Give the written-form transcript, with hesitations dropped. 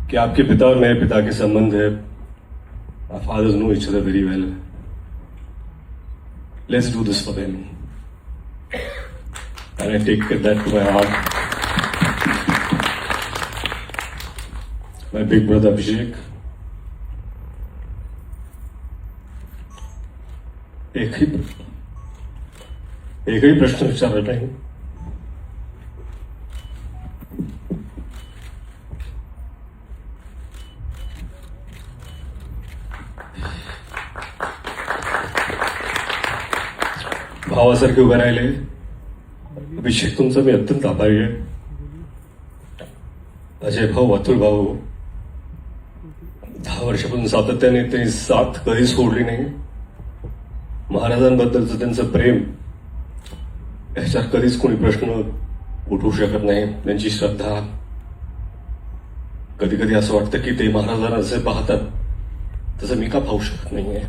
कि आपके पिता और मेरे पिता के संबंध है. Our fathers know each other very well. Let's do this for them. And I take that to my heart. My big brother Abhishek. एकही प्रश्न विचारला नाही. भावासारखे उभे राहिले. अभिषेक तुमचा मी अत्यंत आभारी आहे. अजय भाऊ, अतुल भाऊ, 10 वर्षापासून सातत्याने ते साथ कधी सोडली नाही. महाराजांबद्दलचं त्यांचं प्रेम याच्यात कधीच कोणी प्रश्न उठवू शकत नाही. त्यांची श्रद्धा, कधी कधी असं वाटतं की ते महाराजांना जसे पाहतात तसं मी का पाहू शकत नाहीये.